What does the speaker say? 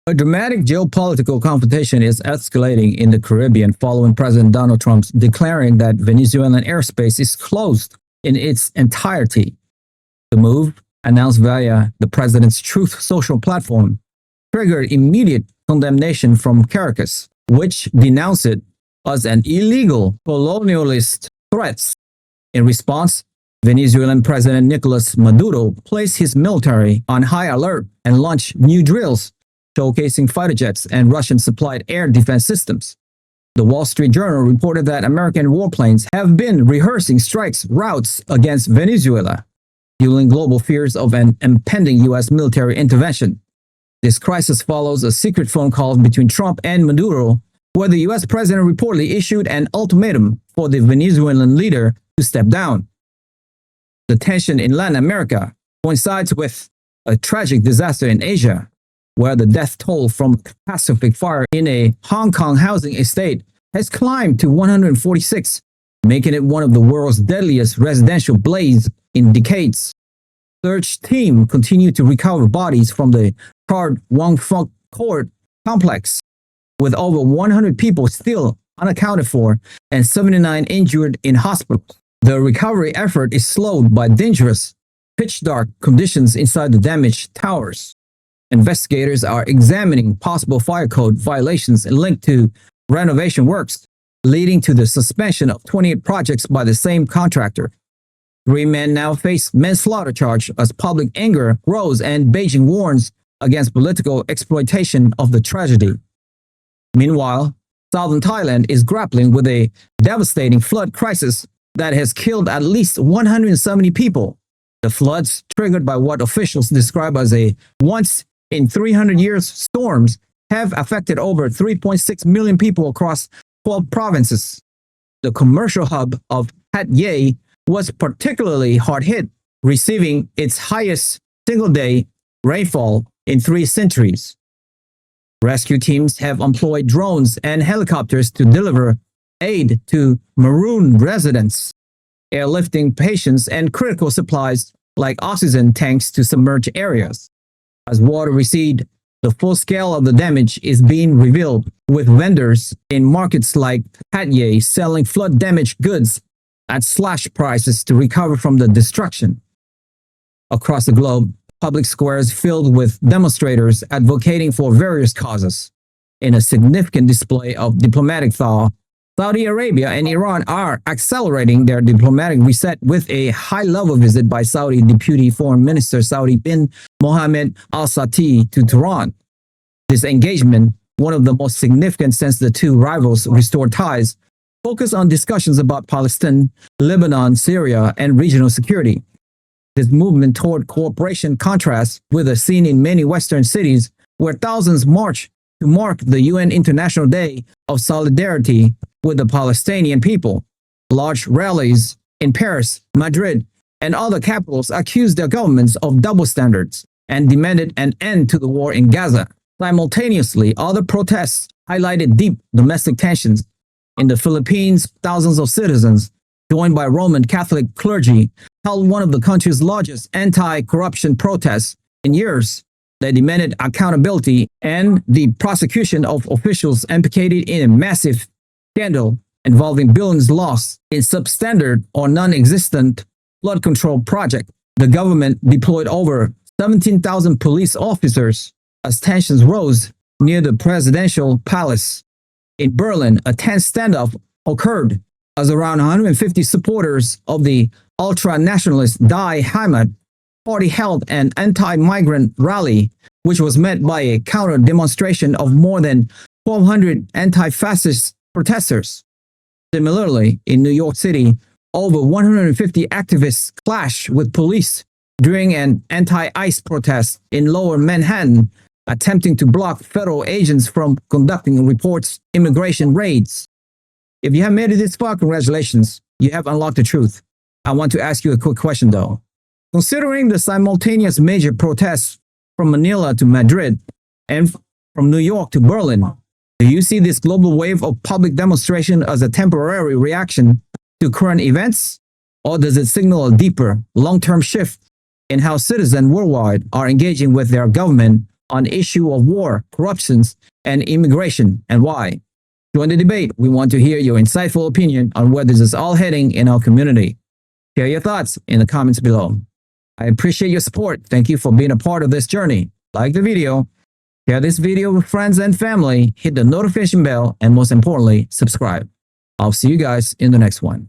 A dramatic geopolitical confrontation is escalating in the Caribbean following President Donald Trump's declaring that Venezuelan airspace is closed in its entirety. The move, announced via the president's Truth Social platform, triggered immediate condemnation from Caracas, which denounced it as an illegal colonialist threat. In response, Venezuelan President Nicolas Maduro placed his military on high alert and launched new drills showcasing fighter jets and Russian-supplied air defense systems. The Wall Street Journal reported that American warplanes have been rehearsing strikes routes against Venezuela, fueling global fears of an impending U.S. military intervention. This crisis follows a secret phone call between Trump and Maduro, where the U.S. president reportedly issued an ultimatum for the Venezuelan leader to step down. The tension in Latin America coincides with a tragic disaster in Asia, where the death toll from catastrophic fire in a Hong Kong housing estate has climbed to 146, making it one of the world's deadliest residential blazes in decades. Search team continue to recover bodies from the charred Wong Fuk Court complex, with over 100 people still unaccounted for and 79 injured in hospitals. The recovery effort is slowed by dangerous, pitch-dark conditions inside the damaged towers. Investigators are examining possible fire code violations linked to renovation works, leading to the suspension of 28 projects by the same contractor. 3 men now face manslaughter charge as public anger grows and Beijing warns against political exploitation of the tragedy. Meanwhile, southern Thailand is grappling with a devastating flood crisis that has killed at least 170 people. The floods, triggered by what officials describe as a once-in-300-year storms, have affected over 3.6 million people across 12 provinces. The commercial hub of Hat Yai was particularly hard hit, receiving its highest single-day rainfall in 3 centuries. Rescue teams have employed drones and helicopters to deliver aid to marooned residents, airlifting patients and critical supplies like oxygen tanks to submerged areas. As water recedes, the full scale of the damage is being revealed, with vendors in markets like Hat Yai selling flood-damaged goods at slash prices to recover from the destruction. Across the globe, public squares filled with demonstrators advocating for various causes. In a significant display of diplomatic thaw, Saudi Arabia and Iran are accelerating their diplomatic reset with a high-level visit by Saudi Deputy Foreign Minister Saudi bin Mohammed Al Sati to Tehran. This engagement, one of the most significant since the two rivals restored ties, focused on discussions about Palestine, Lebanon, Syria, and regional security. This movement toward cooperation contrasts with a scene in many Western cities where thousands march to mark the UN International Day of Solidarity with the Palestinian people. Large rallies in Paris, Madrid, and other capitals accused their governments of double standards and demanded an end to the war in Gaza. Simultaneously, other protests highlighted deep domestic tensions. In the Philippines, thousands of citizens, joined by Roman Catholic clergy, held one of the country's largest anti-corruption protests in years. They demanded accountability and the prosecution of officials implicated in a massive scandal involving billions lost in substandard or non-existent flood control project. The government deployed over 17,000 police officers as tensions rose near the presidential palace. In Berlin, a tense standoff occurred as around 150 supporters of the ultra-nationalist Die Heimat party held an anti-migrant rally, which was met by a counter-demonstration of more than 1,200 anti-fascist protesters. Similarly, in New York City, over 150 activists clashed with police during an anti-ICE protest in Lower Manhattan, attempting to block federal agents from conducting immigration raids. If you have made it this far, congratulations, you have unlocked the truth. I want to ask you a quick question though. Considering the simultaneous major protests from Manila to Madrid and from New York to Berlin, do you see this global wave of public demonstration as a temporary reaction to current events? Or does it signal a deeper, long-term shift in how citizens worldwide are engaging with their government on issue of war, corruptions, and immigration, and why. Join the debate. We want to hear your insightful opinion on where this is all heading in our community. Share your thoughts in the comments below. I appreciate your support. Thank you for being a part of this journey. Like the video, share this video with friends and family, hit the notification bell, and most importantly, subscribe. I'll see you guys in the next one.